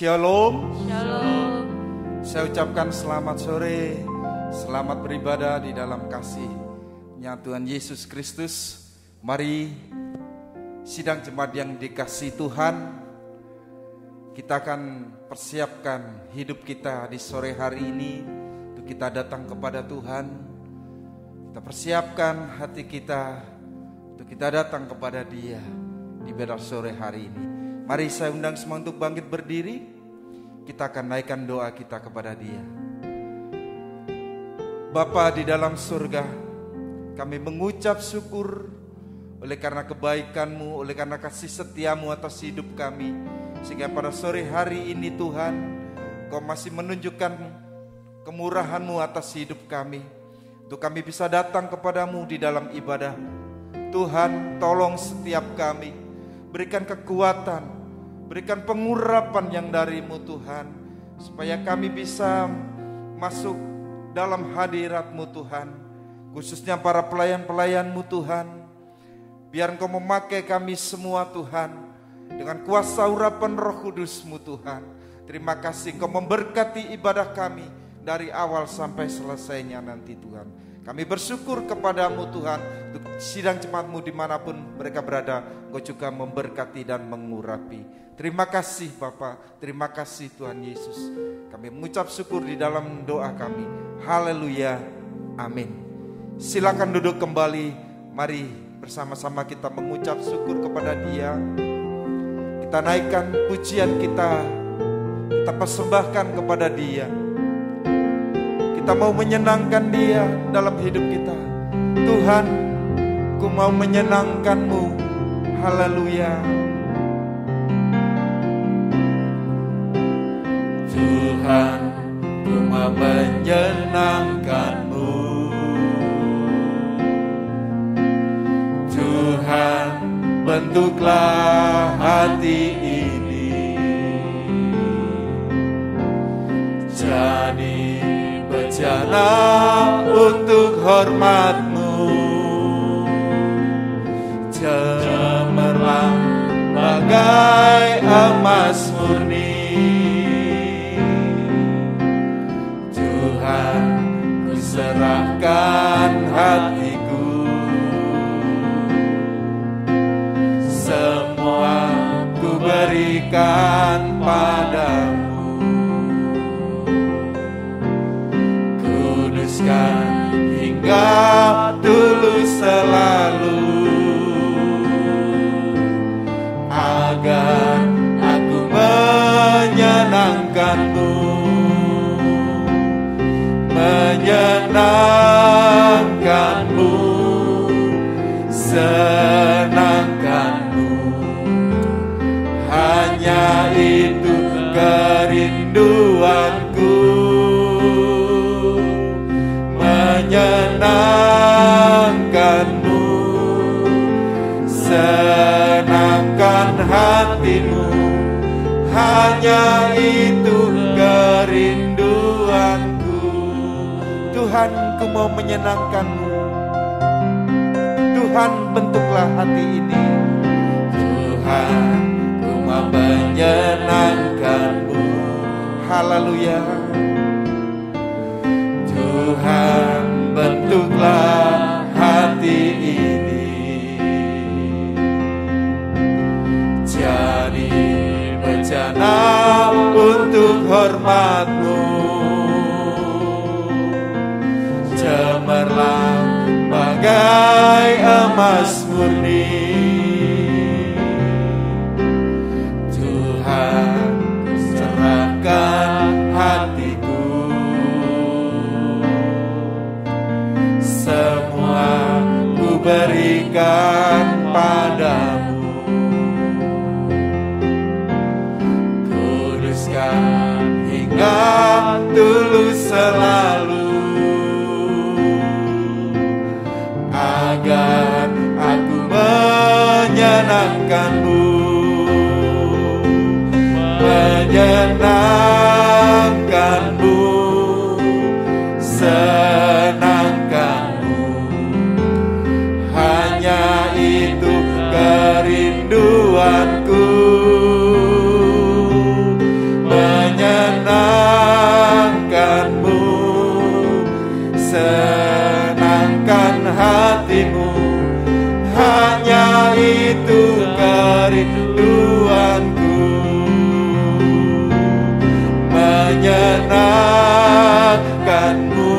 Shalom. Shalom. Saya ucapkan selamat sore, selamat beribadah di dalam kasih-Nya Tuhan Yesus Kristus. Mari sidang jemaat yang dikasihi Tuhan, kita akan persiapkan hidup kita di sore hari ini untuk kita datang kepada Tuhan. Kita persiapkan hati kita untuk kita datang kepada Dia di pada sore hari ini. Mari saya undang semua untuk bangkit berdiri. Kita akan naikkan doa kita kepada Dia. Bapa di dalam surga, kami mengucap syukur oleh karena kebaikan-Mu, oleh karena kasih setia-Mu atas hidup kami. Sehingga pada sore hari ini Tuhan, Kau masih menunjukkan kemurahan-Mu atas hidup kami. Untuk kami bisa datang kepadamu di dalam ibadah. Tuhan, tolong setiap kami, berikan kekuatan, berikan pengurapan yang dari-Mu Tuhan, supaya kami bisa masuk dalam hadirat-Mu Tuhan. Khususnya para pelayan-pelayan-Mu Tuhan, biar Engkau memakai kami semua Tuhan, dengan kuasa urapan Roh Kudus-Mu Tuhan. Terima kasih Engkau memberkati ibadah kami dari awal sampai selesainya nanti Tuhan. Kami bersyukur kepadamu Tuhan, untuk sidang jemaat-Mu dimanapun mereka berada, Engkau juga memberkati dan mengurapi. Terima kasih Bapa, terima kasih Tuhan Yesus. Kami mengucap syukur di dalam doa kami. Haleluya, amin. Silakan duduk kembali. Mari bersama-sama kita mengucap syukur kepada Dia. Kita naikkan pujian kita, kita persembahkan kepada Dia. Kita mau menyenangkan Dia dalam hidup kita. Tuhan, ku mau menyenangkan-Mu. Haleluya. Tuhan, ku mau menyenangkan-Mu. Tuhan, bentuklah hati ini jadi bejana untuk hormat-Mu. Cemerlang bagai emas murni. Tuhan, ku serahkan hatiku, semua ku berikan padamu. Kuduskan hingga tulus selalu, agar aku menyenangkan-Mu. Menyenangkan-Mu, senangkan-Mu, hanya itu kerinduanku. Menyenangkan-Mu, senangkan hatimu, hanya itu kerinduanku. Tuhan, ku mau menyenangkan-Mu. Tuhan, bentuklah hati ini. Tuhan, ku mau menyenangkan-Mu. Haleluya. Tuhan, bentuklah hati ini jadi bejana untuk hormat-Mu. Cemerlang bagai emas murni. Tuhan, serahkan hatiku, semua ku berikan padamu. Kuduskan hingga tulus selalu, agar aku menyenangkan-Mu. Menyenangkan-Mu, senangkan-Mu, hanya senangkan hatimu, hanya itu kerinduanku, menyenangkanmu,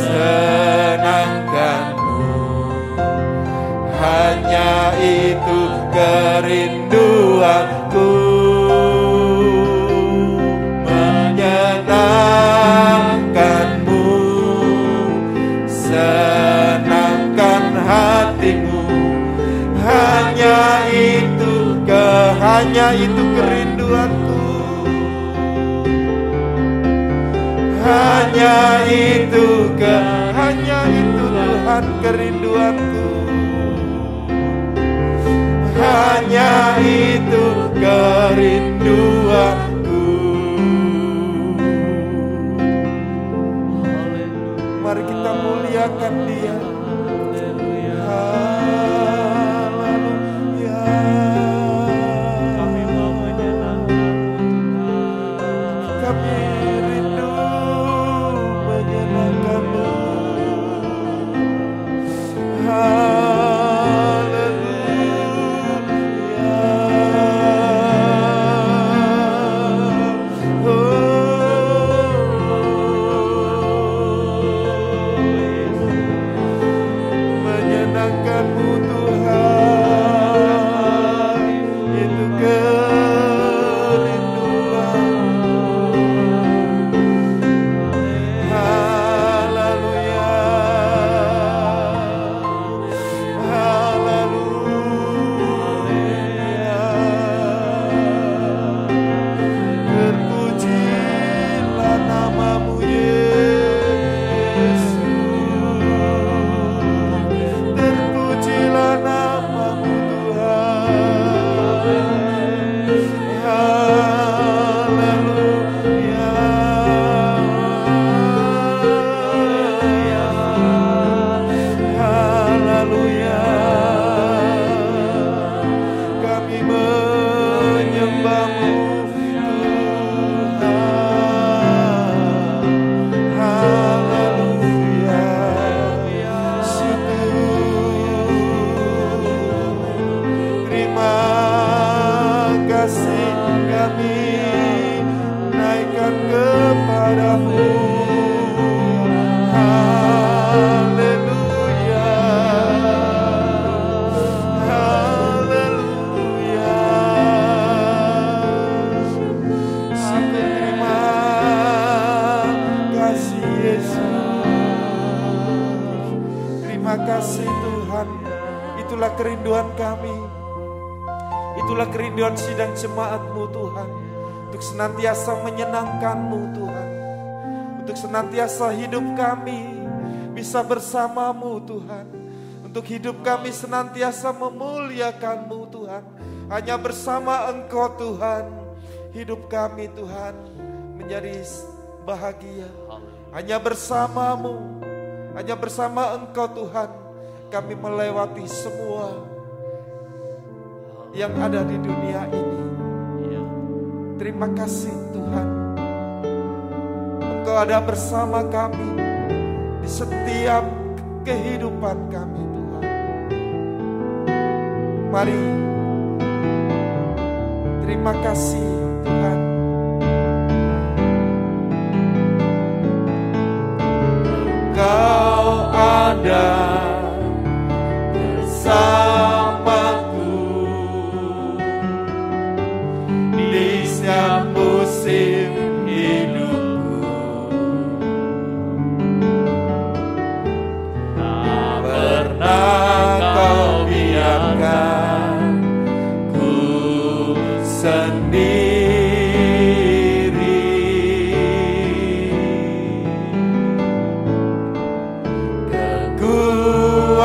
senangkanmu, hanya itu kerinduanku, menyenangkanmu, senangkan hatimu, hanya itu kerinduanku, hanya itu Tuhan kerinduanku, hanya itu kerinduanku. Mari kita muliakan Dia. Haleluya. Kami mau menyenangkan-Mu, kami rindu menyenangkan-Mu. Kerinduan kami, itulah kerinduan sidang jemaat-Mu Tuhan, untuk senantiasa menyenangkan-Mu Tuhan, untuk senantiasa hidup kami bisa bersama-Mu Tuhan, untuk hidup kami senantiasa memuliakan-Mu Tuhan. Hanya bersama Engkau Tuhan, hidup kami Tuhan menjadi bahagia. Hanya bersama-Mu, hanya bersama Engkau Tuhan, kami melewati semua yang ada di dunia ini. Terima kasih Tuhan, Engkau ada bersama kami di setiap kehidupan kami Tuhan. Mari, terima kasih Tuhan. Engkau ada bersamaku di setiap musim hidupku. Tak pernah Kau biarkan ku sendiri.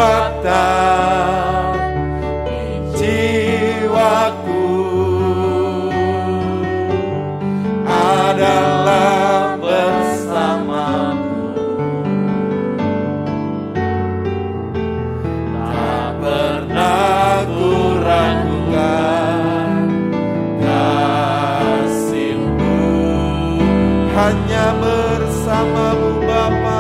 Kekuatan jiwaku adalah bersamamu. Tak pernah ku ragukan kasih-Mu, hanya bersamamu Bapa.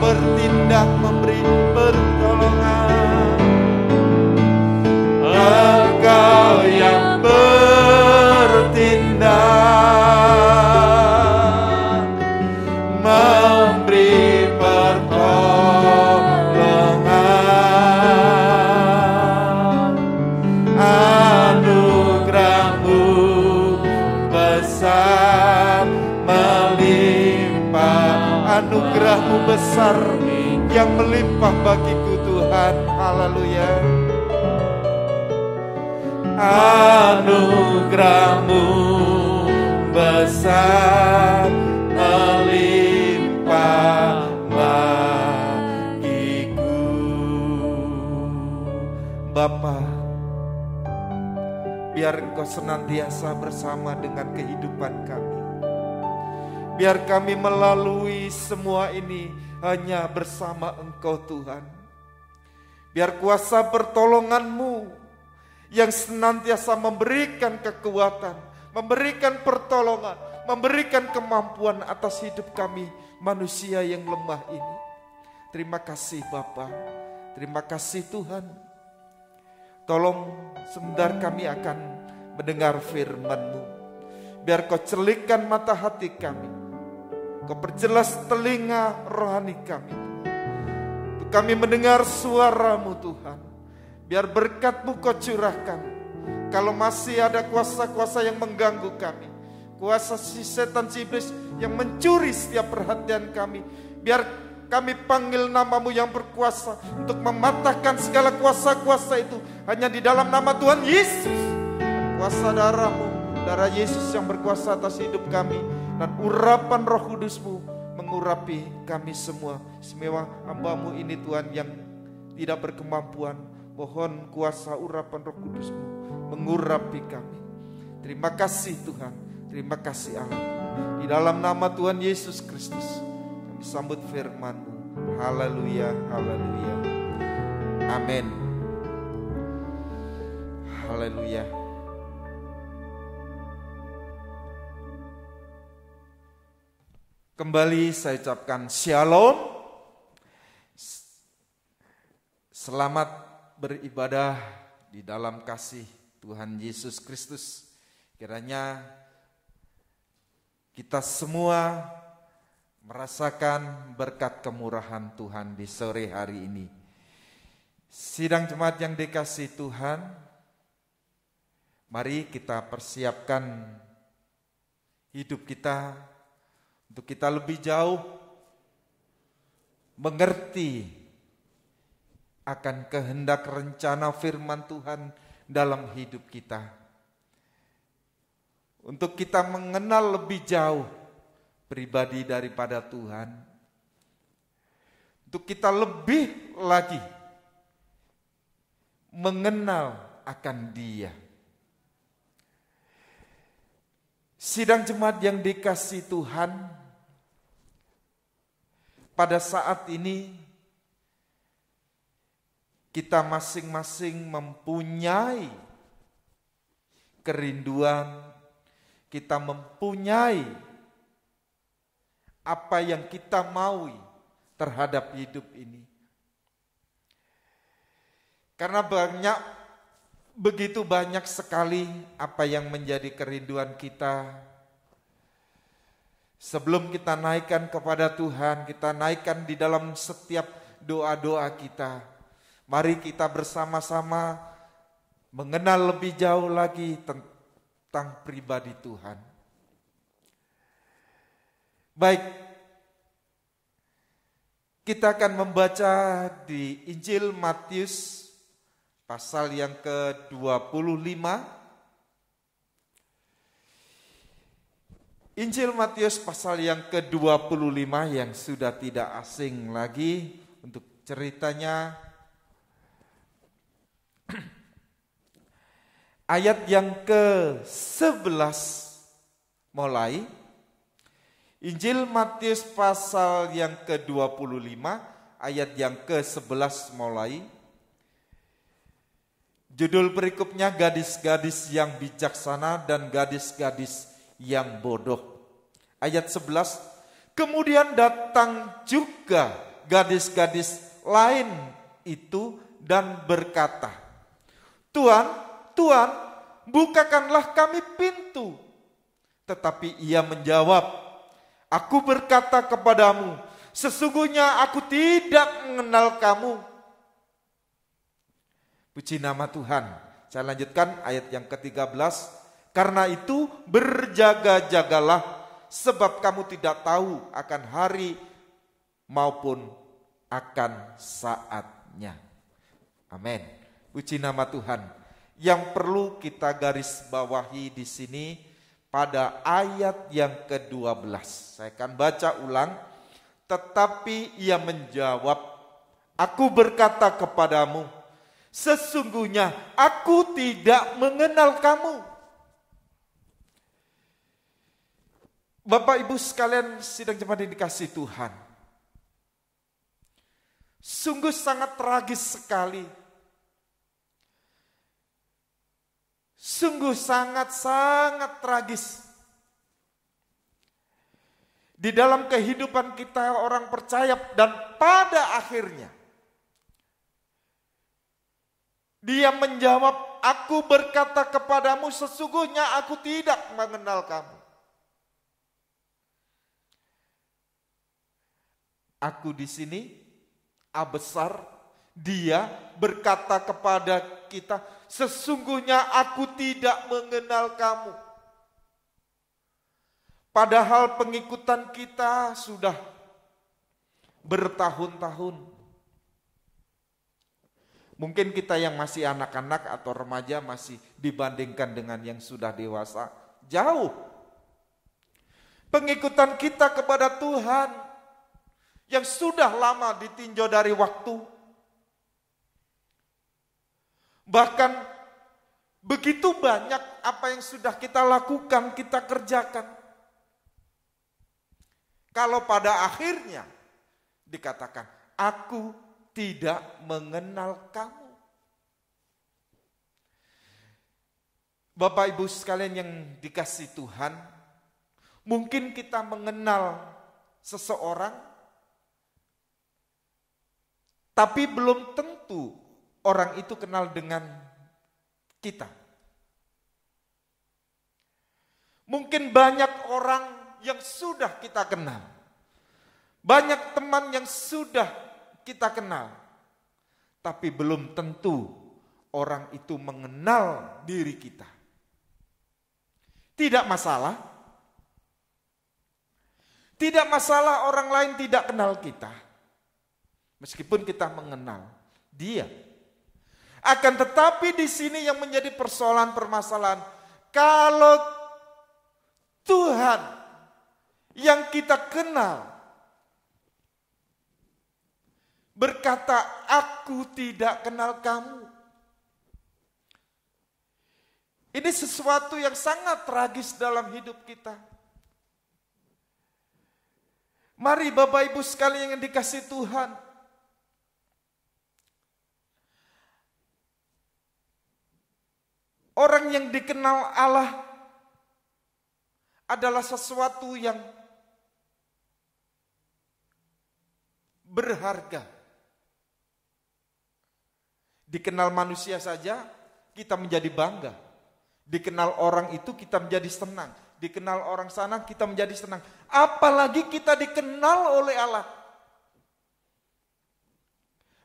bertindak memberi pertolongan. Engkau yang bertindak memberi pertolongan. Anugerah-Mu besar melimpah, anugerah-Mu besar yang melimpah bagiku Tuhan. Haleluya. Anugerah-Mu besar melimpah bagiku. Bapa, biar Engkau senantiasa bersama dengan kehidupan kami. Biar kami melalui semua ini hanya bersama Engkau Tuhan. Biar kuasa pertolongan-Mu yang senantiasa memberikan kekuatan, memberikan pertolongan, memberikan kemampuan atas hidup kami manusia yang lemah ini. Terima kasih Bapa, terima kasih Tuhan. Tolong sebentar kami akan mendengar firman-Mu. Biar Kau celikkan mata hati kami, Kau perjelas telinga rohani kami, untuk kami mendengar suara-Mu Tuhan. Biar berkat-Mu Kau curahkan. Kalau masih ada kuasa-kuasa yang mengganggu kami, kuasa si setan si iblis yang mencuri setiap perhatian kami, biar kami panggil nama-Mu yang berkuasa untuk mematahkan segala kuasa-kuasa itu hanya di dalam nama Tuhan Yesus. Kuasa darah-Mu, darah Yesus yang berkuasa atas hidup kami, dan urapan Roh Kudus-Mu mengurapi kami semua. Istimewa hamba-Mu ini Tuhan yang tidak berkemampuan, mohon kuasa urapan Roh Kudus-Mu mengurapi kami. Terima kasih Tuhan, terima kasih Allah. Di dalam nama Tuhan Yesus Kristus kami sambut firman-Mu. Haleluya, haleluya. Amin. Haleluya. Kembali saya ucapkan shalom. Selamat beribadah di dalam kasih Tuhan Yesus Kristus. Kiranya kita semua merasakan berkat kemurahan Tuhan di sore hari ini. Sidang jemaat yang dikasihi Tuhan, mari kita persiapkan hidup kita untuk kita lebih jauh mengerti akan kehendak rencana firman Tuhan dalam hidup kita. Untuk kita mengenal lebih jauh pribadi daripada Tuhan. Untuk kita lebih lagi mengenal akan Dia. Sidang jemaat yang dikasihi Tuhan, pada saat ini kita masing-masing mempunyai kerinduan, kita mempunyai apa yang kita maui terhadap hidup ini. Karena begitu banyak sekali apa yang menjadi kerinduan kita. Sebelum kita naikkan kepada Tuhan, kita naikkan di dalam setiap doa-doa kita. Mari kita bersama-sama mengenal lebih jauh lagi tentang pribadi Tuhan. Baik, kita akan membaca di Injil Matius pasal yang ke-25. Injil Matius pasal yang ke-25 yang sudah tidak asing lagi untuk ceritanya. Ayat yang ke-11 mulai. Injil Matius pasal yang ke-25 ayat yang ke-11 mulai. Judul berikutnya gadis-gadis yang bijaksana dan gadis-gadis yang bodoh. Ayat 11, kemudian datang juga gadis-gadis lain itu dan berkata, Tuhan, Tuhan, bukakanlah kami pintu. Tetapi ia menjawab, aku berkata kepadamu, sesungguhnya aku tidak mengenal kamu. Puji nama Tuhan. Saya lanjutkan ayat yang ke-13. Karena itu berjaga-jagalah, sebab kamu tidak tahu akan hari maupun akan saatnya. Amin. Puji nama Tuhan. Yang perlu kita garis bawahi di sini pada ayat yang ke-12. Saya akan baca ulang. Tetapi ia menjawab, aku berkata kepadamu, sesungguhnya aku tidak mengenal kamu. Bapak Ibu sekalian sidang jemaat yang dikasihi Tuhan. Sungguh sangat tragis sekali. Sungguh sangat tragis. Di dalam kehidupan kita orang percaya dan pada akhirnya dia menjawab, aku berkata kepadamu sesungguhnya aku tidak mengenal kamu. Aku di sini A besar, dia berkata kepada kita, sesungguhnya aku tidak mengenal kamu. Padahal pengikutan kita sudah bertahun-tahun. Mungkin kita yang masih anak-anak atau remaja masih dibandingkan dengan yang sudah dewasa, jauh. Pengikutan kita kepada Tuhan yang sudah lama ditinjau dari waktu. Bahkan begitu banyak apa yang sudah kita lakukan, kita kerjakan. Kalau pada akhirnya dikatakan, aku tidak mengenal kamu. Bapak Ibu sekalian yang dikasihi Tuhan, mungkin kita mengenal seseorang, tapi belum tentu orang itu kenal dengan kita. Mungkin banyak orang yang sudah kita kenal. Banyak teman yang sudah kita kenal. Tapi belum tentu orang itu mengenal diri kita. Tidak masalah. Tidak masalah orang lain tidak kenal kita. Meskipun kita mengenal dia. Akan tetapi di sini yang menjadi permasalahan, kalau Tuhan yang kita kenal berkata, aku tidak kenal kamu. Ini sesuatu yang sangat tragis dalam hidup kita. Mari Bapak Ibu sekalian yang dikasihi Tuhan, orang yang dikenal Allah adalah sesuatu yang berharga. Dikenal manusia saja kita menjadi bangga. Dikenal orang itu kita menjadi senang. Dikenal orang sana kita menjadi senang. Apalagi kita dikenal oleh Allah.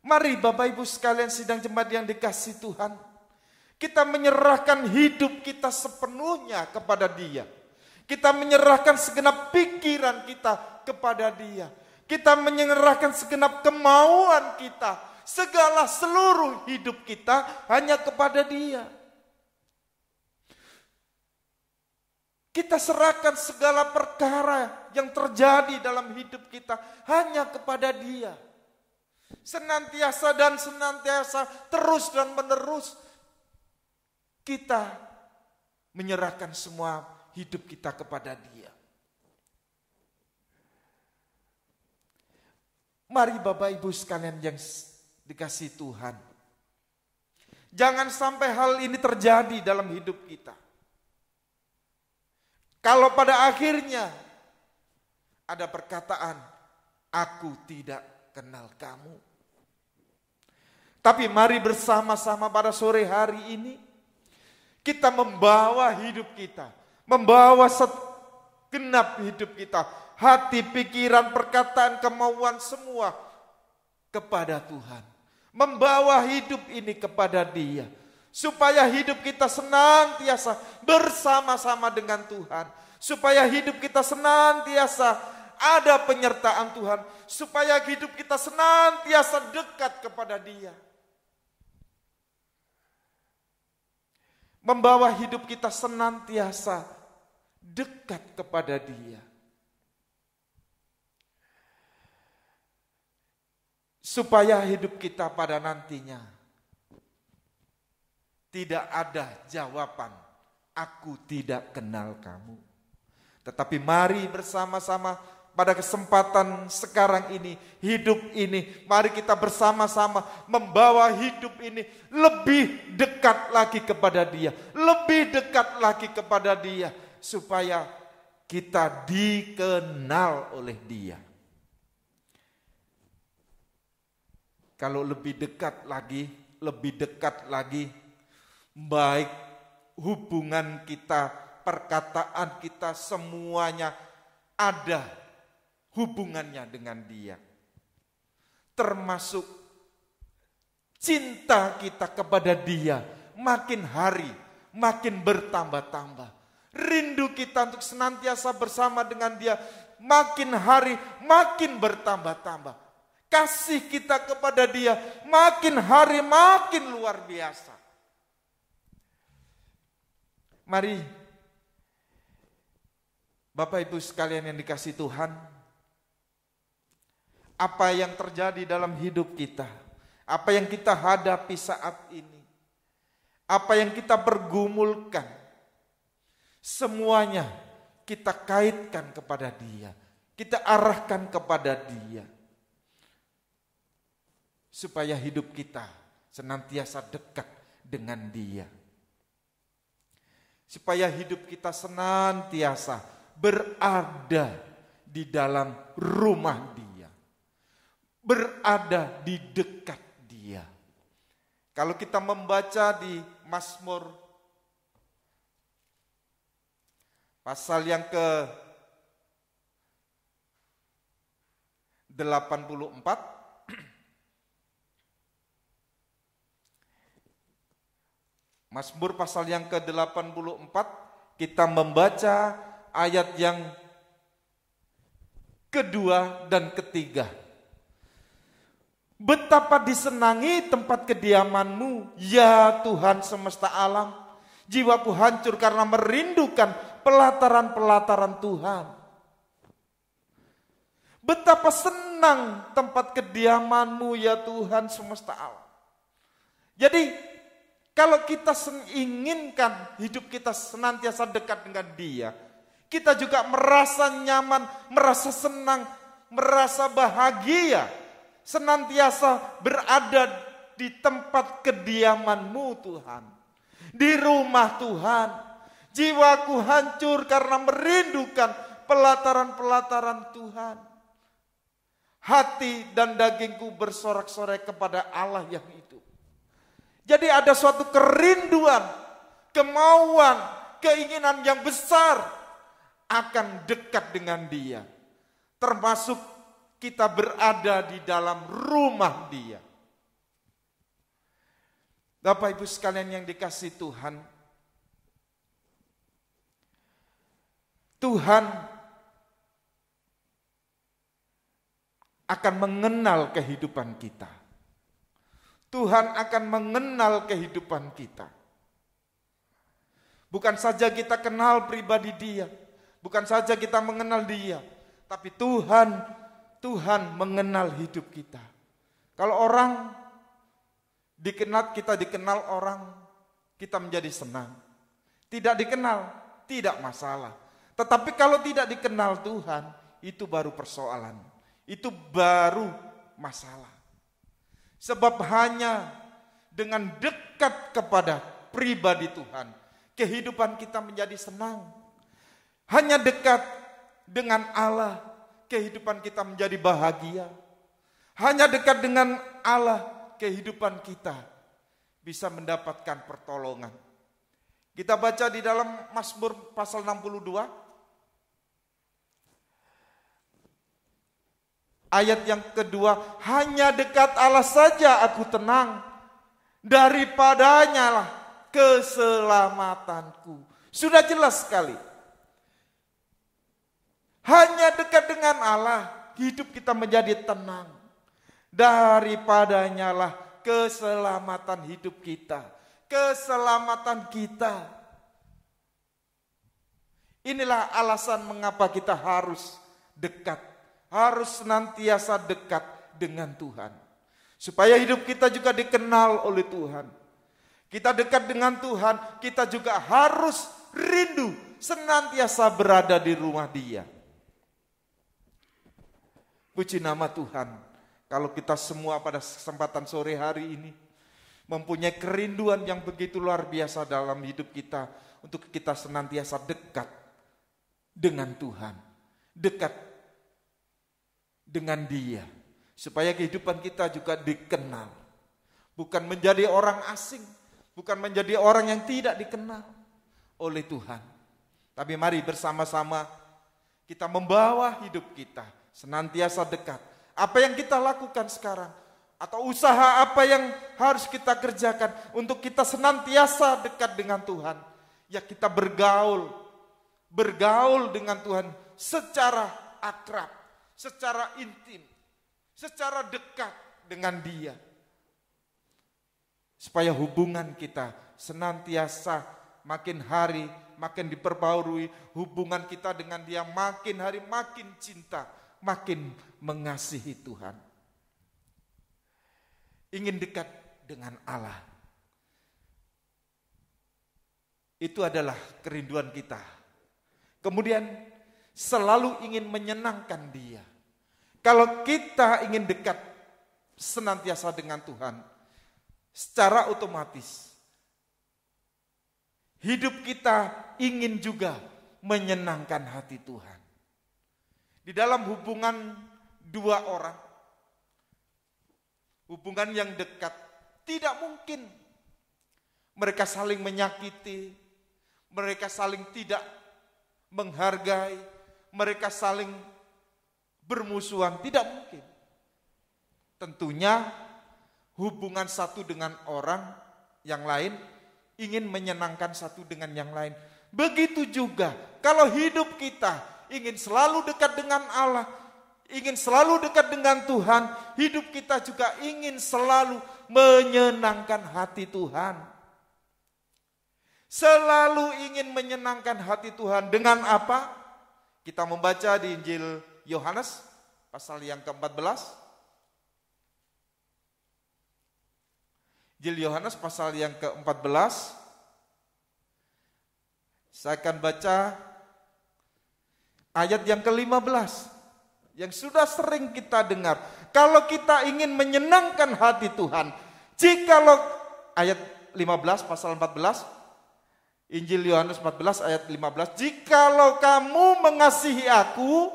Mari Bapak Ibu sekalian sidang jemaat yang dikasihi Tuhan, kita menyerahkan hidup kita sepenuhnya kepada Dia. Kita menyerahkan segenap pikiran kita kepada Dia. Kita menyerahkan segenap kemauan kita, segala seluruh hidup kita hanya kepada Dia. Kita serahkan segala perkara yang terjadi dalam hidup kita hanya kepada Dia. Senantiasa dan senantiasa, terus dan menerus, kita menyerahkan semua hidup kita kepada Dia. Mari Bapak Ibu sekalian yang dikasihi Tuhan, jangan sampai hal ini terjadi dalam hidup kita. Kalau pada akhirnya ada perkataan, aku tidak kenal kamu. Tapi mari bersama-sama pada sore hari ini kita membawa hidup kita, membawa segenap hidup kita, hati, pikiran, perkataan, kemauan semua kepada Tuhan. Membawa hidup ini kepada Dia, supaya hidup kita senantiasa bersama-sama dengan Tuhan, supaya hidup kita senantiasa ada penyertaan Tuhan, supaya hidup kita senantiasa dekat kepada Dia. Membawa hidup kita senantiasa dekat kepada Dia. Supaya hidup kita pada nantinya tidak ada jawaban, aku tidak kenal kamu. Tetapi mari bersama-sama pada kesempatan sekarang ini, hidup ini, mari kita bersama-sama membawa hidup ini lebih dekat lagi kepada Dia, lebih dekat lagi kepada Dia, supaya kita dikenal oleh Dia. Kalau lebih dekat lagi, baik hubungan kita, perkataan kita, semuanya ada hubungannya dengan Dia. Termasuk cinta kita kepada Dia makin hari makin bertambah-tambah. Rindu kita untuk senantiasa bersama dengan Dia makin hari makin bertambah-tambah. Kasih kita kepada Dia makin hari makin luar biasa. Mari Bapak Ibu sekalian yang dikasihi Tuhan, apa yang terjadi dalam hidup kita, apa yang kita hadapi saat ini, apa yang kita pergumulkan, semuanya kita kaitkan kepada Dia, kita arahkan kepada Dia, supaya hidup kita senantiasa dekat dengan Dia, supaya hidup kita senantiasa berada di dalam rumah Dia, berada di dekat Dia. Kalau kita membaca di Mazmur pasal yang ke-84, Mazmur pasal yang ke-84, kita membaca ayat yang kedua dan ketiga. Betapa disenangi tempat kediaman-Mu, ya Tuhan semesta alam. Jiwaku hancur karena merindukan pelataran-pelataran Tuhan. Betapa senang tempat kediaman-Mu, ya Tuhan semesta alam. Jadi kalau kita inginkan hidup kita senantiasa dekat dengan Dia, kita juga merasa nyaman, merasa senang, merasa bahagia, senantiasa berada di tempat kediaman-Mu Tuhan, di rumah Tuhan. Jiwaku hancur karena merindukan pelataran-pelataran Tuhan. Hati dan dagingku bersorak-sorai kepada Allah yang hidup. Jadi ada suatu kerinduan, kemauan, keinginan yang besar akan dekat dengan Dia. Termasuk kita berada di dalam rumah Dia. Bapak Ibu sekalian yang dikasihi Tuhan, Tuhan akan mengenal kehidupan kita. Tuhan akan mengenal kehidupan kita. Bukan saja kita kenal pribadi Dia, bukan saja kita mengenal Dia, tapi Tuhan mengenal hidup kita. Kalau orang dikenal, kita dikenal orang, kita menjadi senang. Tidak dikenal, tidak masalah. Tetapi kalau tidak dikenal Tuhan, itu baru persoalan. Itu baru masalah. Sebab hanya dengan dekat kepada pribadi Tuhan, kehidupan kita menjadi senang. Hanya dekat dengan Allah, kehidupan kita menjadi bahagia. Hanya dekat dengan Allah, kehidupan kita bisa mendapatkan pertolongan. Kita baca di dalam Mazmur pasal 62. Ayat yang kedua, hanya dekat Allah saja aku tenang, daripadanya lah keselamatanku. Sudah jelas sekali. Hanya dekat dengan Allah, hidup kita menjadi tenang. Daripadanya lah keselamatan hidup kita. Keselamatan kita. Inilah alasan mengapa kita harus dekat. Harus senantiasa dekat dengan Tuhan. Supaya hidup kita juga dikenal oleh Tuhan. Kita dekat dengan Tuhan, kita juga harus rindu senantiasa berada di rumah Dia. Puji nama Tuhan, kalau kita semua pada kesempatan sore hari ini mempunyai kerinduan yang begitu luar biasa dalam hidup kita untuk kita senantiasa dekat dengan Tuhan, dekat dengan Dia, supaya kehidupan kita juga dikenal, bukan menjadi orang asing, bukan menjadi orang yang tidak dikenal oleh Tuhan. Tapi mari bersama-sama kita membawa hidup kita senantiasa dekat. Apa yang kita lakukan sekarang, atau usaha apa yang harus kita kerjakan untuk kita senantiasa dekat dengan Tuhan. Ya, kita bergaul dengan Tuhan secara akrab, secara intim, secara dekat dengan Dia. Supaya hubungan kita senantiasa makin hari makin diperbarui, hubungan kita dengan Dia makin hari makin cinta, makin mengasihi Tuhan. Ingin dekat dengan Allah. Itu adalah kerinduan kita. Kemudian selalu ingin menyenangkan Dia. Kalau kita ingin dekat senantiasa dengan Tuhan, secara otomatis hidup kita ingin juga menyenangkan hati Tuhan. Di dalam hubungan dua orang, hubungan yang dekat, tidak mungkin mereka saling menyakiti, mereka saling tidak menghargai, mereka saling bermusuhan, tidak mungkin. Tentunya hubungan satu dengan orang yang lain ingin menyenangkan satu dengan yang lain. Begitu juga kalau hidup kita ingin selalu dekat dengan Allah, ingin selalu dekat dengan Tuhan, hidup kita juga ingin selalu menyenangkan hati Tuhan. Selalu ingin menyenangkan hati Tuhan dengan apa? Kita membaca di Injil Yohanes pasal yang ke-14. Injil Yohanes pasal yang ke-14. Saya akan baca ayat yang ke-15 yang sudah sering kita dengar. Kalau kita ingin menyenangkan hati Tuhan, jikalau ayat 15 pasal 14, Injil Yohanes 14 ayat 15, jikalau kamu mengasihi aku,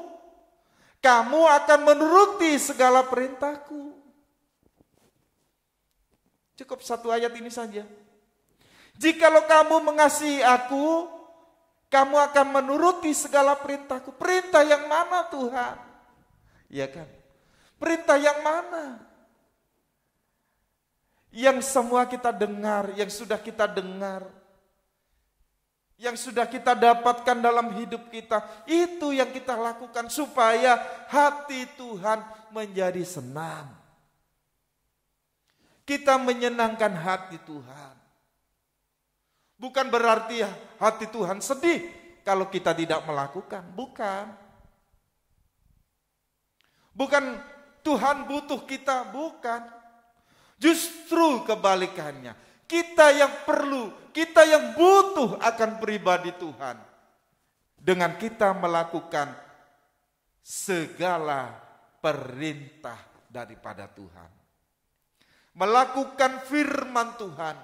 kamu akan menuruti segala perintahku. Cukup satu ayat ini saja. Jikalau kamu mengasihi aku, kamu akan menuruti segala perintahku. Perintah yang mana Tuhan? Iya kan? Perintah yang mana? Yang semua kita dengar, yang sudah kita dengar, yang sudah kita dapatkan dalam hidup kita. Itu yang kita lakukan supaya hati Tuhan menjadi senang. Kita menyenangkan hati Tuhan. Bukan berarti hati Tuhan sedih kalau kita tidak melakukan. Bukan. Bukan Tuhan butuh kita. Bukan. Justru kebalikannya. Kita yang perlu, kita yang butuh akan pribadi Tuhan. Dengan kita melakukan segala perintah daripada Tuhan. Melakukan firman Tuhan.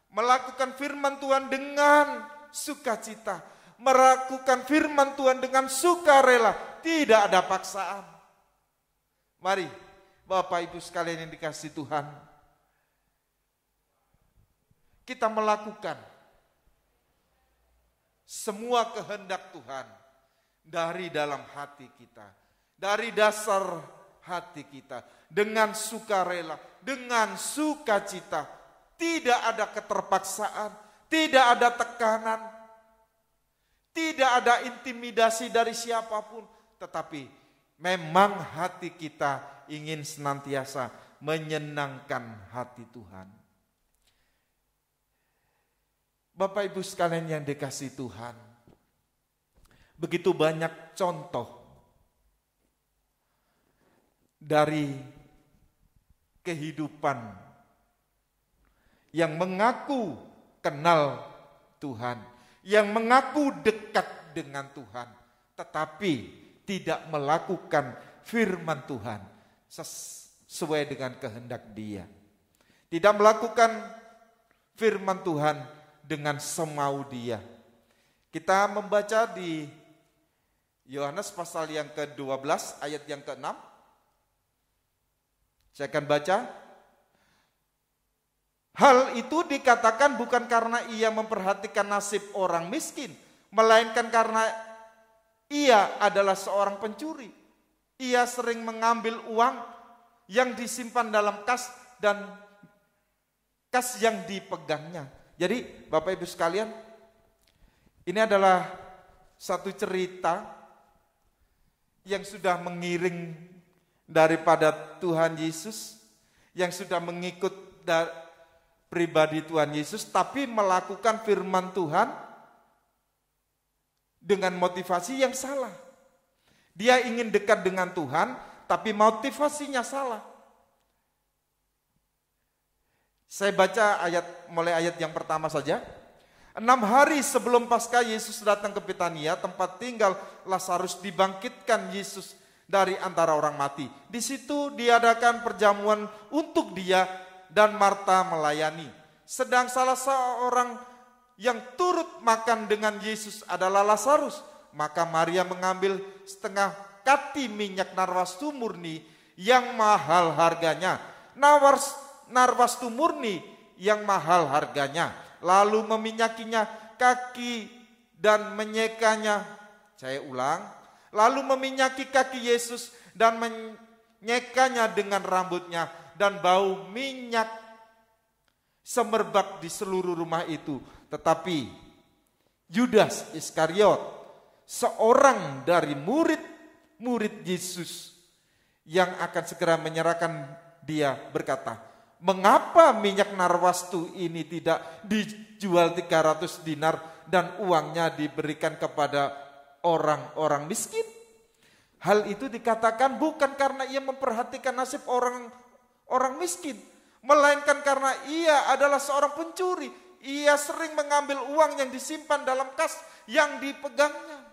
Melakukan firman Tuhan dengan sukacita. Melakukan firman Tuhan dengan sukarela. Tidak ada paksaan. Mari Bapak Ibu sekalian yang dikasihi Tuhan, kita melakukan semua kehendak Tuhan dari dalam hati kita, dari dasar hati kita, dengan sukarela, dengan sukacita. Tidak ada keterpaksaan, tidak ada tekanan, tidak ada intimidasi dari siapapun, tetapi memang hati kita ingin senantiasa menyenangkan hati Tuhan. Bapak Ibu sekalian yang dikasihi Tuhan, begitu banyak contoh dari kehidupan yang mengaku kenal Tuhan, yang mengaku dekat dengan Tuhan, tetapi tidak melakukan firman Tuhan sesuai dengan kehendak Dia. Tidak melakukan firman Tuhan dengan semau Dia. Kita membaca di Yohanes pasal yang ke-12 ayat yang ke-6. Saya akan baca. Hal itu dikatakan bukan karena ia memperhatikan nasib orang miskin, melainkan karena ia adalah seorang pencuri. Ia sering mengambil uang yang disimpan dalam kas dan kas yang dipegangnya. Jadi Bapak Ibu sekalian, ini adalah satu cerita yang sudah mengiring daripada Tuhan Yesus, yang sudah mengikut pribadi Tuhan Yesus, tapi melakukan firman Tuhan dengan motivasi yang salah. Dia ingin dekat dengan Tuhan, tapi motivasinya salah. Saya baca mulai ayat yang pertama saja. 6 hari sebelum Paskah Yesus datang ke Betania, tempat tinggal Lazarus. Dibangkitkan Yesus dari antara orang mati. Di situ diadakan perjamuan untuk dia dan Marta melayani. Sedang salah seorang yang turut makan dengan Yesus adalah Lazarus. Maka Maria mengambil setengah kati minyak narwastu murni yang mahal harganya. Narwastu murni yang mahal harganya. Lalu meminyakinya kaki dan menyekanya. Saya ulang. Lalu meminyaki kaki Yesus dan menyekanya dengan rambutnya. Dan bau minyak semerbak di seluruh rumah itu. Tetapi Yudas Iskariot, seorang dari murid Yesus yang akan segera menyerahkan dia, berkata, mengapa minyak narwastu ini tidak dijual 300 dinar dan uangnya diberikan kepada orang-orang miskin? Hal itu dikatakan bukan karena ia memperhatikan nasib orang miskin, melainkan karena ia adalah seorang pencuri. Ia sering mengambil uang yang disimpan dalam kas yang dipegangnya.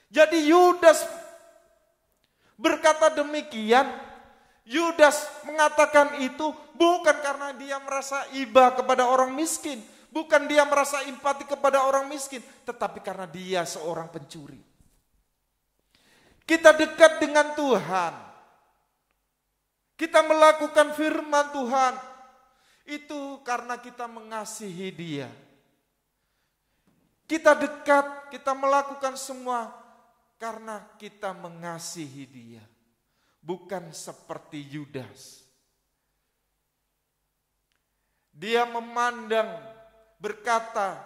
Jadi Yudas berkata demikian. Yudas mengatakan itu bukan karena dia merasa iba kepada orang miskin, bukan dia merasa empati kepada orang miskin, tetapi karena dia seorang pencuri. Kita dekat dengan Tuhan, kita melakukan firman Tuhan, itu karena kita mengasihi Dia. Kita dekat, kita melakukan semua karena kita mengasihi Dia. Bukan seperti Yudas. Dia memandang, berkata,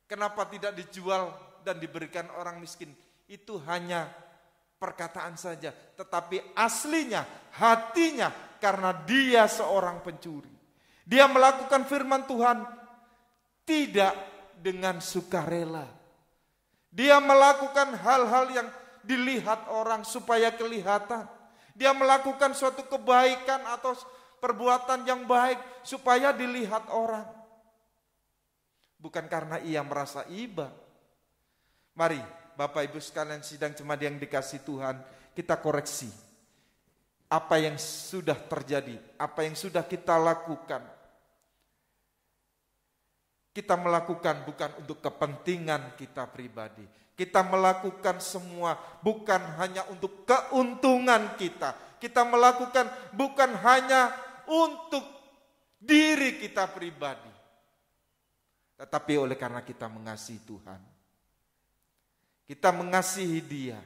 kenapa tidak dijual dan diberikan orang miskin? Itu hanya perkataan saja, tetapi aslinya, hatinya, karena dia seorang pencuri. Dia melakukan firman Tuhan tidak dengan sukarela. Dia melakukan hal-hal yang dilihat orang supaya kelihatan. Dia melakukan suatu kebaikan atau perbuatan yang baik supaya dilihat orang. Bukan karena ia merasa iba. Mari Bapak Ibu sekalian sidang jemaat yang dikasihi Tuhan, kita koreksi apa yang sudah terjadi, apa yang sudah kita lakukan. Kita melakukan bukan untuk kepentingan kita pribadi. Kita melakukan semua bukan hanya untuk keuntungan kita. Kita melakukan bukan hanya untuk diri kita pribadi. Tetapi oleh karena kita mengasihi Tuhan. Kita mengasihi Dia.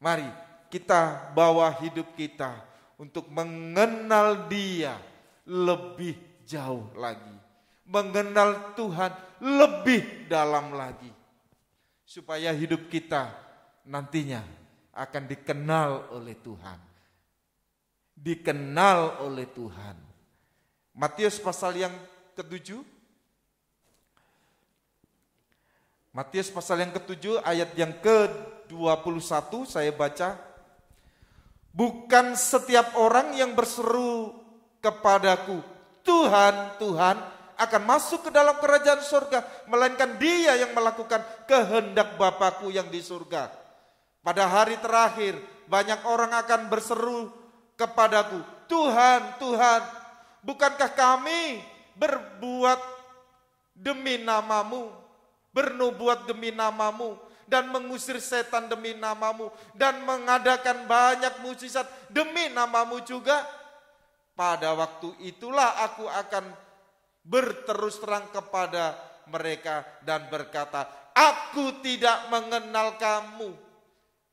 Mari kita bawa hidup kita untuk mengenal Dia lebih jauh lagi. Mengenal Tuhan lebih dalam lagi. Supaya hidup kita nantinya akan dikenal oleh Tuhan. Dikenal oleh Tuhan. Matius pasal yang ke-7. Matius pasal yang ke-7 ayat yang ke-21 saya baca. Bukan setiap orang yang berseru kepadaku, Tuhan, Tuhan, akan masuk ke dalam kerajaan surga, melainkan dia yang melakukan kehendak Bapakku yang di surga. Pada hari terakhir, banyak orang akan berseru kepadaku, Tuhan, Tuhan, bukankah kami berbuat demi namamu, bernubuat demi namamu, dan mengusir setan demi namamu, dan mengadakan banyak mukjizat demi namamu juga? Pada waktu itulah aku akan berterus terang kepada mereka dan berkata, aku tidak mengenal kamu.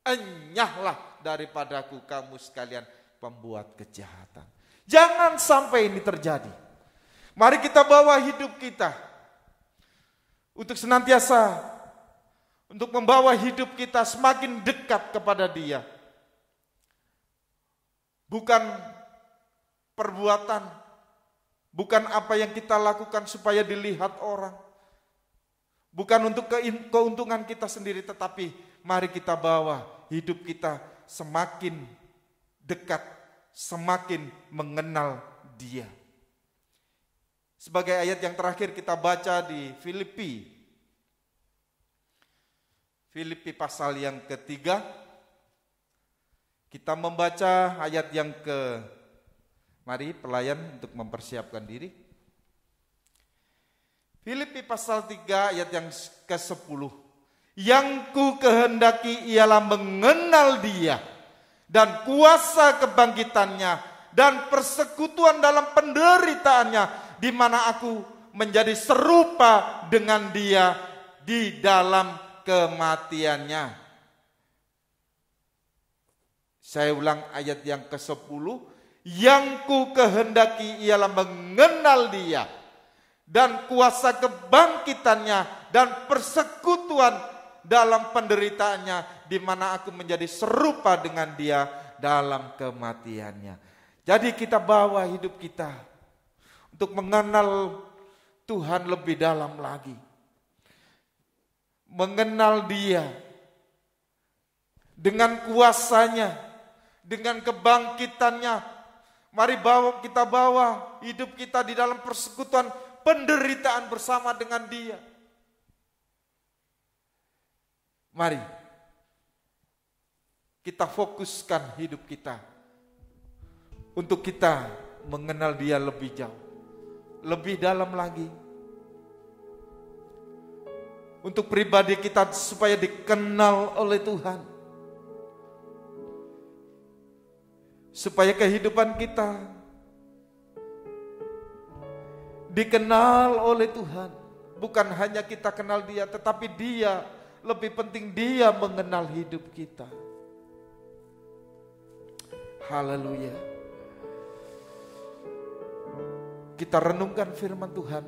Enyahlah daripadaku kamu sekalian pembuat kejahatan. Jangan sampai ini terjadi. Mari kita bawa hidup kita untuk senantiasa, untuk membawa hidup kita semakin dekat kepada Dia. Bukan perbuatan, bukan apa yang kita lakukan supaya dilihat orang. Bukan untuk keuntungan kita sendiri, tetapi mari kita bawa hidup kita semakin dekat, semakin mengenal Dia. Sebagai ayat yang terakhir kita baca di Filipi. Filipi pasal yang ketiga. Kita membaca ayat yang mari pelayan untuk mempersiapkan diri. Filipi pasal 3 ayat yang ke-10. Yang ku kehendaki ialah mengenal Dia dan kuasa kebangkitannya dan persekutuan dalam penderitaannya, di mana aku menjadi serupa dengan Dia di dalam kematiannya. Saya ulang ayat yang ke-10. Yang ku kehendaki ialah mengenal Dia dan kuasa kebangkitannya dan persekutuan dalam penderitaannya, di mana aku menjadi serupa dengan Dia dalam kematiannya. Jadi kita bawa hidup kita untuk mengenal Tuhan lebih dalam lagi. Mengenal Dia dengan kuasanya, dengan kebangkitannya. Mari kita bawa hidup kita di dalam persekutuan penderitaan bersama dengan Dia. Mari kita fokuskan hidup kita untuk kita mengenal Dia lebih jauh, lebih dalam lagi. Untuk pribadi kita supaya dikenal oleh Tuhan. Supaya kehidupan kita dikenal oleh Tuhan. Bukan hanya kita kenal Dia, tetapi Dia, lebih penting Dia mengenal hidup kita. Haleluya. Kita renungkan firman Tuhan.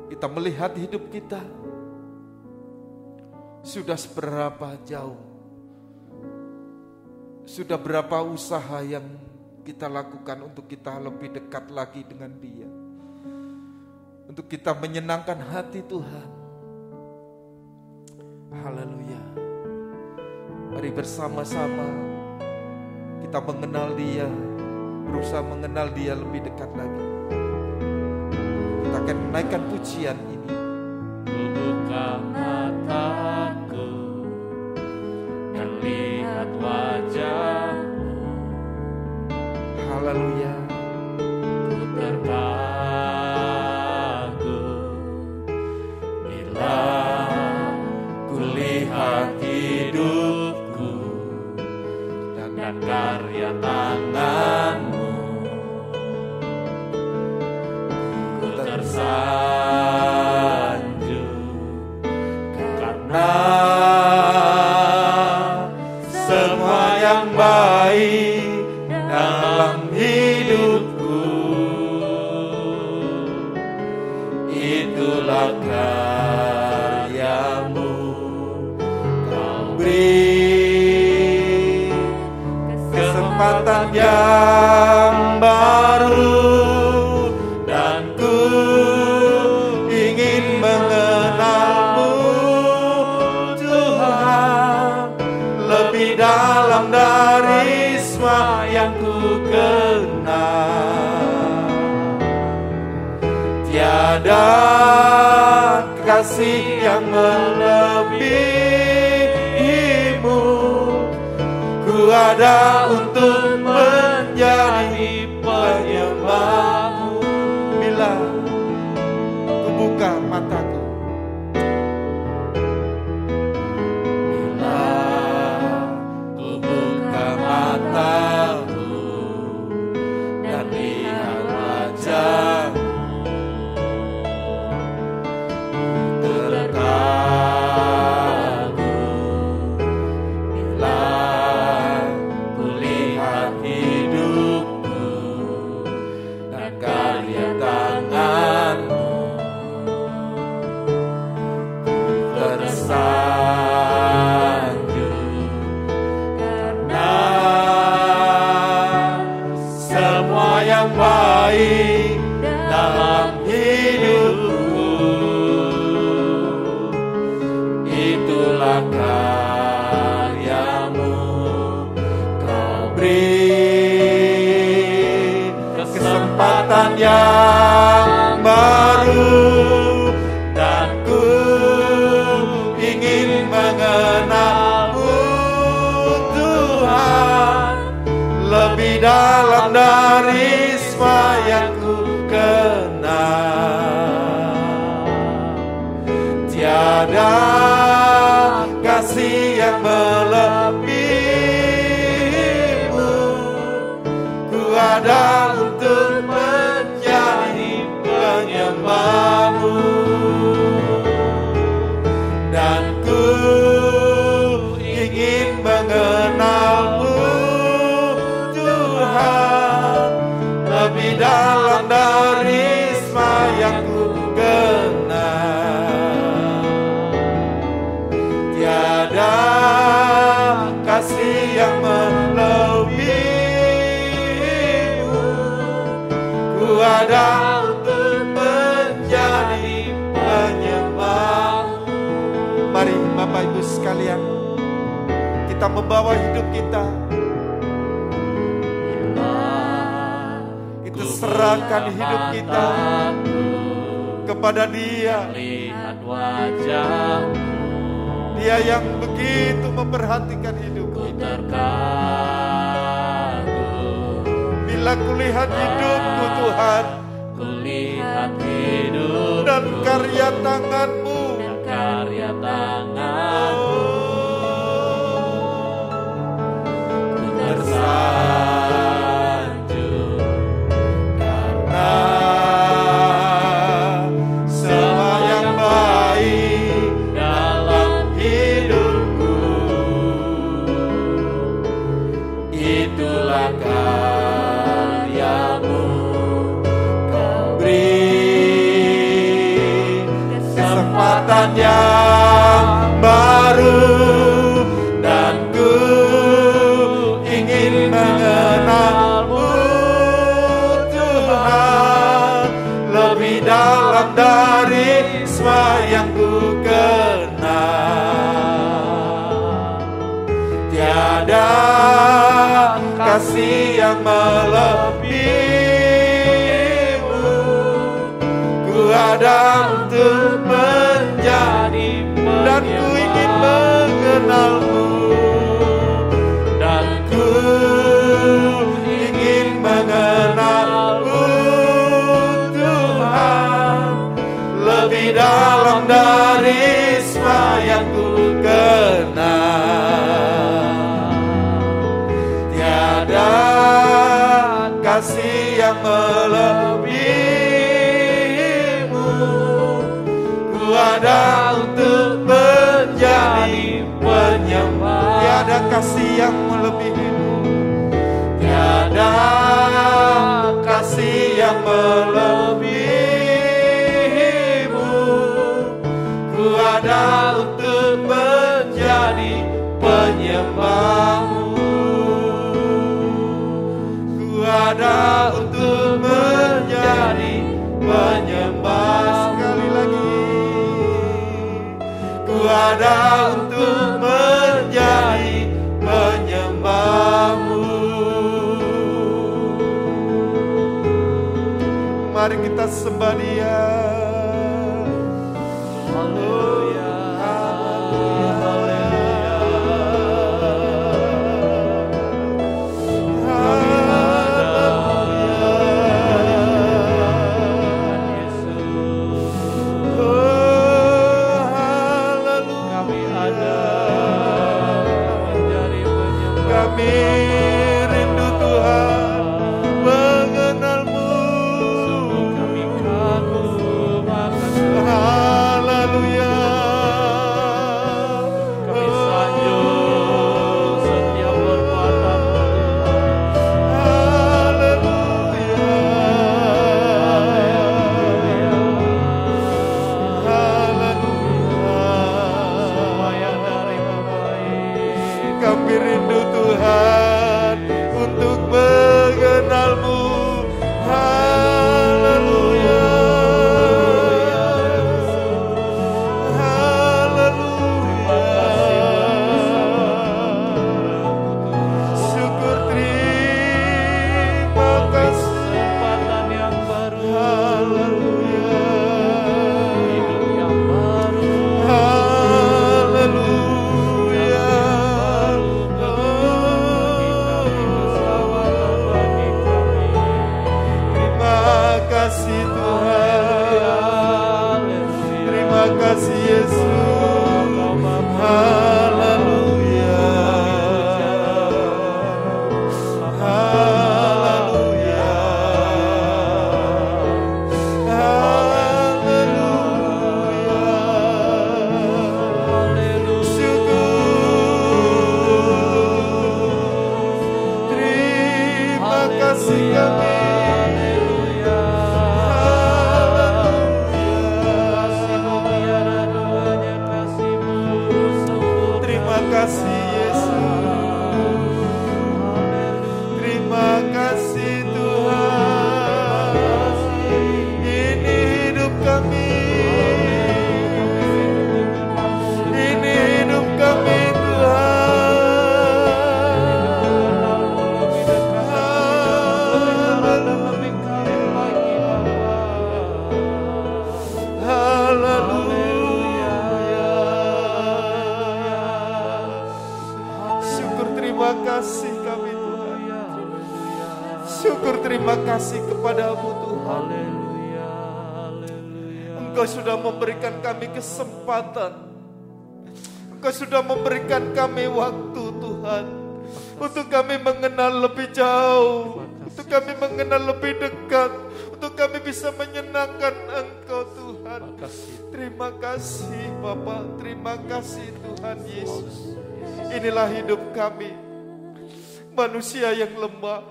Kita melihat hidup kita sudah seberapa jauh, sudah berapa usaha yang kita lakukan untuk kita lebih dekat lagi dengan Dia, untuk kita menyenangkan hati Tuhan. Haleluya. Mari bersama-sama kita mengenal Dia, berusaha mengenal Dia lebih dekat lagi. Kita akan menaikkan pujian ini. Buka mataku dan lihat wajah-Mu, dan karya tangan-Mu. Ku tersanjung karena semua yang baik dalam hidupku, itulah karya-Mu. Kau beri kesempatan yang baru, dan ku ingin mengenal-Mu, Tuhan, lebih dalam dari semua yang ku kenal. Tiada kasih yang melebihi-Mu, ku ada untuk menjadi penyembah-Mu. Bila ku buka mataku, bila ku buka mataku dan lihat wajah-Mu, terkagum bila ku lihat hidupku dan karya tangan-Mu. Tersanjung karena semua yang baik dalam hidupku, itulah karya-Mu. Kau beri kesempatan yang baru, dan ku ingin mengenal-Mu, Tuhan, lebih dalam dari semua yang ku kenal. Tiada kasih yang melebihi-Mu, ku ada untuk menjadi penyembah-Mu, dan ku ingin mengenal-Mu, Tuhan, lebih dalam dari semua yang ku kenal. Tiada kasih yang melebihi-Mu, ku ada untuk menjadi penyembah-Mu. Mari Bapak Ibu sekalian, kita membawa hidup kita, kita serahkan hidup kita kepada Dia. Lihat wajah-Mu, Dia yang begitu memperhatikan hidup ku kita. terkagum. Bila kulihat hidupku, Tuhan, Kulihat hidup dan karya tangan-Mu, dan karya tangan-Mu, ku tersanjung karena semua yang baik dalam hidupku, itulah karya-Mu. Kau beri kesempatan yang baru, dan ku ingin mengenal-Mu, Tuhan, lebih dalam dari semua yang ku kenal. Tiada kasih yang melebihi-Mu, ku ada untuk menjadi dan ku ingin mengenal-Mu, dan ku ingin mengenal-Mu, Tuhan, lebih dalam dari semua yang ku kenal. Tiada kasih yang melebihimu. Tiada kasih yang melebihimu. Ku ada untuk menjadi penyembahmu. Ku ada untuk menjadi penyembah. Sekali lagi. Ku ada untuk menjadi penyembahmu. Mari kita sembah Dia. Haleluya, haleluya, haleluya. Kami rindu Tuhan mengenal-Mu. Kami kagum akan Haleluya. kami sanjung setiap perbuatan Haleluya. semua yang dari-Mu baik. Kami rindu Tuhan untuk mengenal-Mu. Haleluya. Haleluya. Syukur, terima kasih. Kesempatan yang baru, Haleluya. hidup yang baru, Haleluya. keselamatan bagi kami. Terima kasih Tuhan. Terima kasih Yesus. Haleluya. Haleluya. Haleluya. Syukur. Terima kasih kami. Terima kasih Yesus. Terima kasih Tuhan. Ini hidup kami. Ini hidup kami Tuhan. Haleluya. Syukur, terima kasih kami Tuhan. Syukur, terima kasih kepadamu Tuhan. Engkau sudah memberikan kami kesempatan. Engkau sudah memberikan kami waktu Tuhan, untuk kami mengenal lebih jauh, untuk kami mengenal lebih dekat, untuk kami bisa menyenangkan Engkau Tuhan. Terima kasih Bapa, terima kasih Tuhan Yesus. Inilah hidup kami, manusia yang lemah,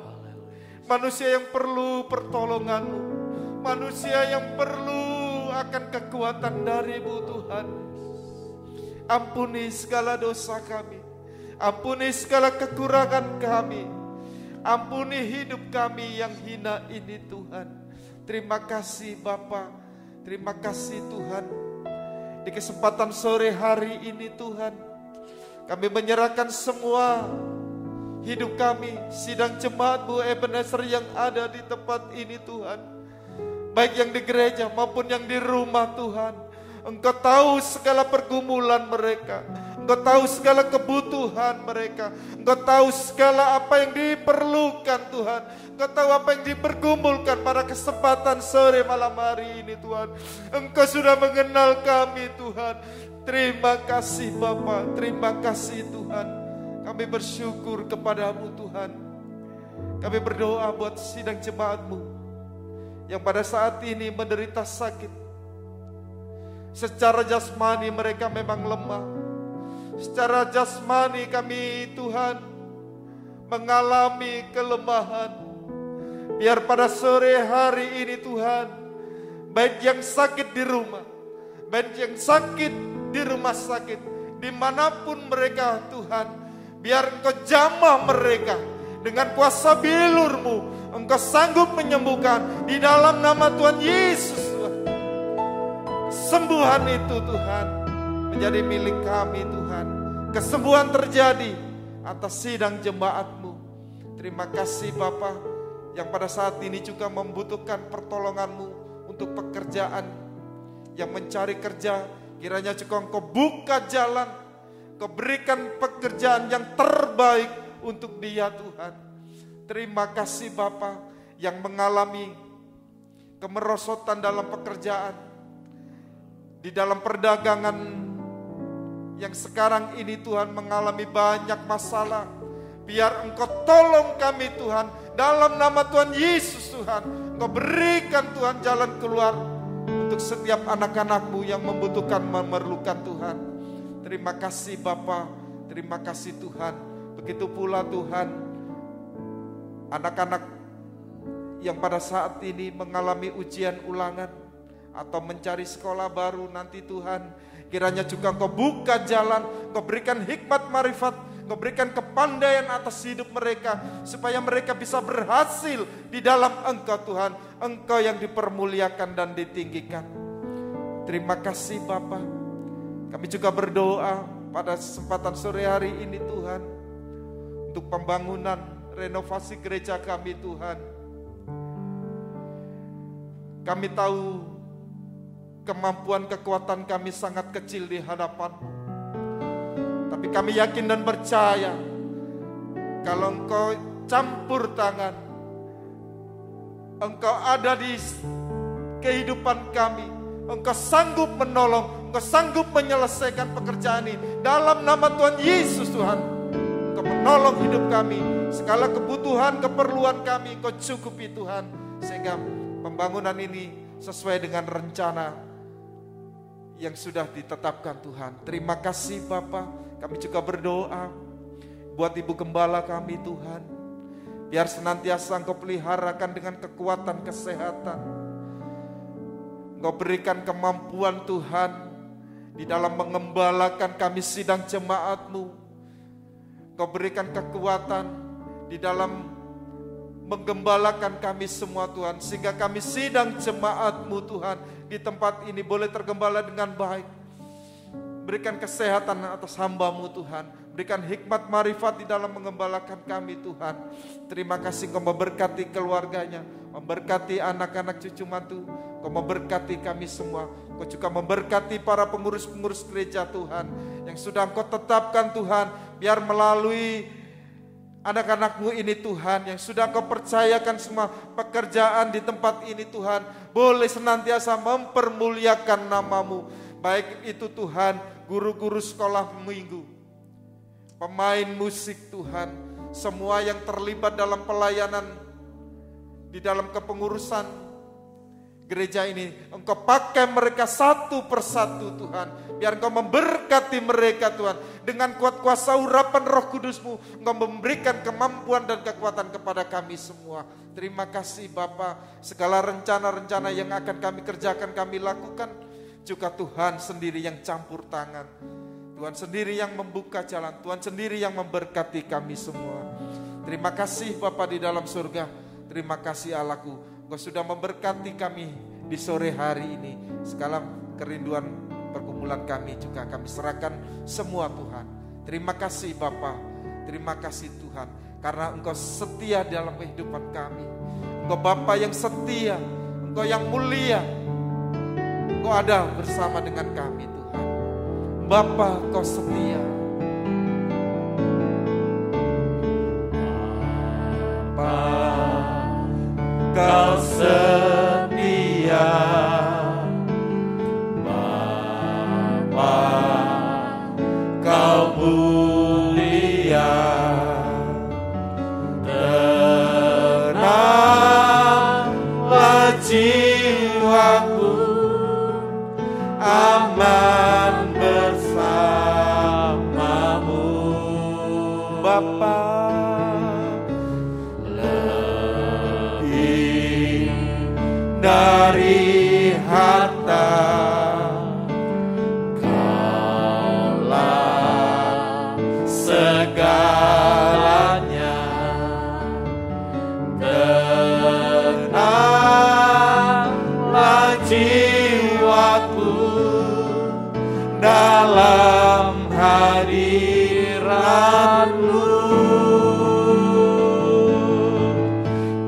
manusia yang perlu pertolongan-Mu, manusia yang perlu akan kekuatan dari-Mu Tuhan. Ampuni segala dosa kami, ampuni segala kekurangan kami, ampuni hidup kami yang hina ini Tuhan. Terima kasih Bapa, terima kasih Tuhan. Di kesempatan sore hari ini Tuhan, kami menyerahkan semua hidup kami, sidang jemaat-Mu Ebenezer yang ada di tempat ini Tuhan, baik yang di gereja maupun yang di rumah Tuhan. Engkau tahu segala pergumulan mereka, Engkau tahu segala kebutuhan mereka, Engkau tahu segala apa yang diperlukan Tuhan, Engkau tahu apa yang dipergumulkan pada kesempatan sore malam hari ini Tuhan. Engkau sudah mengenal kami Tuhan. Terima kasih Bapa, terima kasih Tuhan. Kami bersyukur kepadamu Tuhan. Kami berdoa buat sidang jemaat-Mu yang pada saat ini menderita sakit. Secara jasmani mereka memang lemah, Secara jasmani kami Tuhan mengalami kelemahan. Biar pada sore hari ini Tuhan, baik yang sakit di rumah, baik yang sakit di rumah sakit, dimanapun mereka Tuhan, biar Engkau jamah mereka dengan kuasa bilur-Mu. Engkau sanggup menyembuhkan di dalam nama Tuhan Yesus Tuhan. Kesembuhan itu Tuhan menjadi milik kami Tuhan. Kesembuhan terjadi atas sidang jemaat-Mu. Terima kasih Bapa yang pada saat ini juga membutuhkan pertolongan-Mu untuk pekerjaan. Yang mencari kerja, kiranya juga Engkau buka jalan, Engkau berikan pekerjaan yang terbaik untuk dia Tuhan. Terima kasih Bapa yang mengalami kemerosotan dalam pekerjaan, di dalam perdagangan yang sekarang ini Tuhan mengalami banyak masalah. Biar Engkau tolong kami Tuhan, dalam nama Tuhan Yesus Tuhan. Engkau berikan Tuhan jalan keluar untuk setiap anak-anak-Mu yang membutuhkan, memerlukan Tuhan. Terima kasih Bapa, terima kasih Tuhan. Begitu pula Tuhan, anak-anak yang pada saat ini mengalami ujian ulangan atau mencari sekolah baru nanti Tuhan, kiranya juga Engkau buka jalan, Engkau berikan hikmat marifat, Engkau berikan kepandaian atas hidup mereka, supaya mereka bisa berhasil di dalam Engkau Tuhan. Engkau yang dipermuliakan dan ditinggikan. Terima kasih Bapa. Kami juga berdoa pada kesempatan sore hari ini Tuhan, untuk pembangunan renovasi gereja kami Tuhan. Kami tahu kemampuan kekuatan kami sangat kecil di hadapan-Mu. Tapi kami yakin dan percaya kalau Engkau campur tangan, Engkau ada di kehidupan kami, Engkau sanggup menolong, Engkau sanggup menyelesaikan pekerjaan ini. Dalam nama Tuhan Yesus Tuhan, Engkau menolong hidup kami, segala kebutuhan, keperluan kami Engkau cukupi Tuhan, sehingga pembangunan ini sesuai dengan rencana yang sudah ditetapkan Tuhan. Terima kasih Bapa. Kami juga berdoa buat Ibu Gembala kami Tuhan, biar senantiasa Engkau peliharakan dengan kekuatan kesehatan. Engkau berikan kemampuan Tuhan di dalam mengembalakan kami sidang jemaat-Mu. Engkau berikan kekuatan di dalam menggembalakan kami semua Tuhan, sehingga kami sidang jemaat-Mu Tuhan di tempat ini boleh tergembala dengan baik. Berikan kesehatan atas hamba-Mu Tuhan, berikan hikmat marifat di dalam mengembalakan kami Tuhan. Terima kasih Engkau memberkati keluarganya, memberkati anak-anak cucu mantu, Engkau memberkati kami semua. Engkau juga memberkati para pengurus-pengurus gereja Tuhan, yang sudah Engkau tetapkan Tuhan, biar melalui anak-anak-Mu ini Tuhan, yang sudah Engkau percayakan semua pekerjaan di tempat ini Tuhan, boleh senantiasa mempermuliakan nama-Mu. Baik itu Tuhan, guru-guru sekolah minggu, pemain musik Tuhan, semua yang terlibat dalam pelayanan di dalam kepengurusan gereja ini, Engkau pakai mereka satu persatu Tuhan. Biar Engkau memberkati mereka Tuhan, dengan kuat kuasa urapan Roh Kudus-Mu, Engkau memberikan kemampuan dan kekuatan kepada kami semua. Terima kasih Bapa. Segala rencana-rencana yang akan kami kerjakan, kami lakukan, juga Tuhan sendiri yang campur tangan, Tuhan sendiri yang membuka jalan, Tuhan sendiri yang memberkati kami semua. Terima kasih Bapa di dalam surga. Terima kasih Allahku, Engkau sudah memberkati kami di sore hari ini. Segala kerinduan pergumulan kami juga kami serahkan semua Tuhan. Terima kasih Bapa, terima kasih Tuhan, karena Engkau setia dalam kehidupan kami. Engkau Bapa yang setia, Engkau yang mulia, Engkau ada bersama dengan kami Tuhan. Bapa, Kau setia. Bapa, Kau setia. Bapa, Kau mulia. Tenanglah jiwaku, aman bersama dalam hadirat-Mu.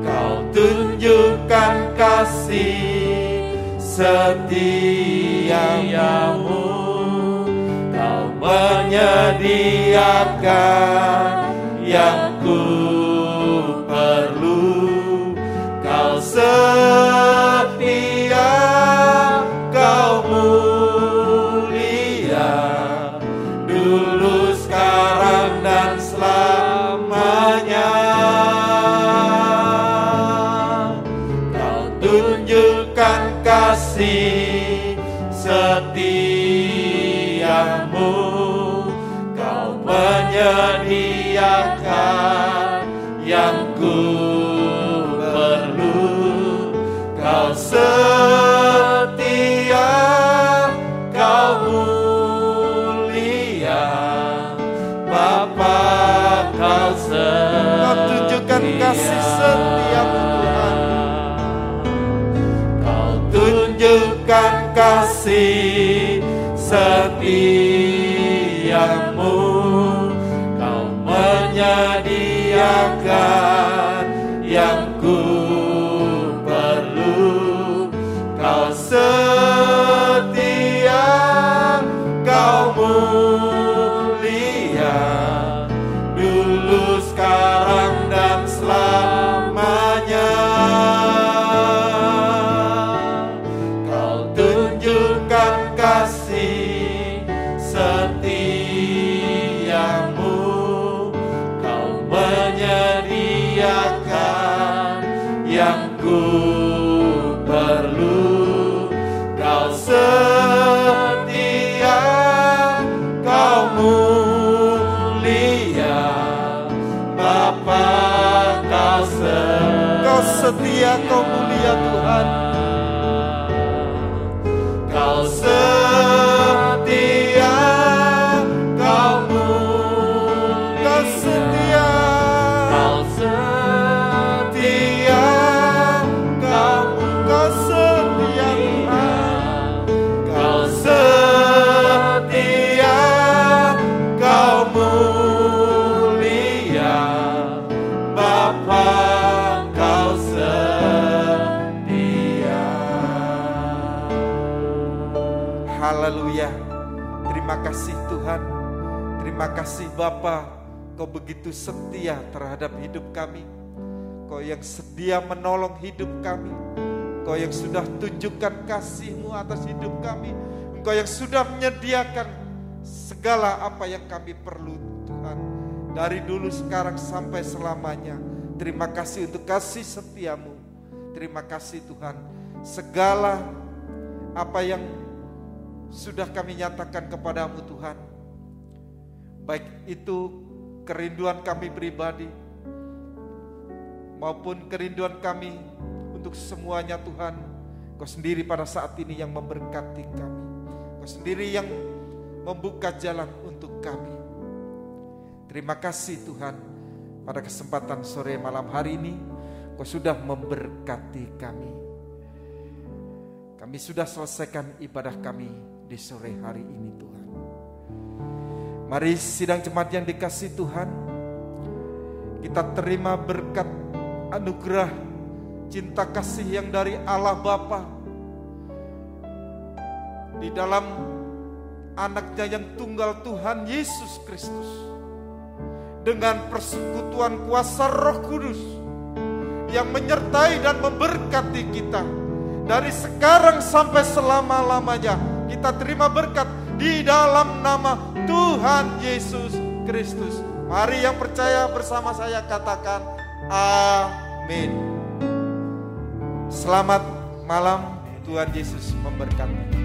Kau tunjukkan kasih setiamu, Kau menyediakan yang ku perlu. Kau setia, Kau mulia, dulu, sekarang, dan selamanya. Kau tunjukkan kasih setiamu, Kau menyediakan yang ku perlu. Kau setia, Kau mulia, Bapa, Kau setia. Kau tunjukkan kasih setiamu, Tuhan. Kau tunjukkan kasih setiamu, Kau menyediakan yang ku perlu. Kau setia, Kau mulia, dulu, sekarang, dan selamanya. Kau tunjukkan kasih setiamu, Kau menyediakan yang ku perlu. Kau setia, Kau mulia, Bapa, Kau setia, Kau mulia, Tuhan. Kau setia, Kau mulia, Kau setia, Kau setia, Kau setia, Kau setia, Kau mulia, Bapa, Kau setia. Haleluya. Terima kasih Tuhan. Terima kasih Bapa, Kau begitu setia terhadap hidup kami. Kau yang sedia menolong hidup kami. Kau yang sudah tunjukkan kasih-Mu atas hidup kami. Engkau yang sudah menyediakan segala apa yang kami perlu, Tuhan. Dari dulu, sekarang, sampai selamanya. Terima kasih untuk kasih setia-Mu. Terima kasih Tuhan. Segala apa yang sudah kami nyatakan kepadamu Tuhan, baik itu kerinduan kami pribadi maupun kerinduan kami untuk semuanya Tuhan, Kau sendiri pada saat ini yang memberkati kami. Kau sendiri yang membuka jalan untuk kami. Terima kasih Tuhan, pada kesempatan sore malam hari ini Kau sudah memberkati kami. Kami sudah selesaikan ibadah kami di sore hari ini Tuhan. Mari sidang jemaat yang dikasihi Tuhan, kita terima berkat anugerah cinta kasih yang dari Allah Bapa di dalam anaknya yang tunggal Tuhan Yesus Kristus, dengan persekutuan kuasa Roh Kudus yang menyertai dan memberkati kita dari sekarang sampai selama-lamanya. Kita terima berkat di dalam nama Tuhan Yesus Kristus. Mari yang percaya bersama saya katakan amin. Selamat malam, Tuhan Yesus memberkati.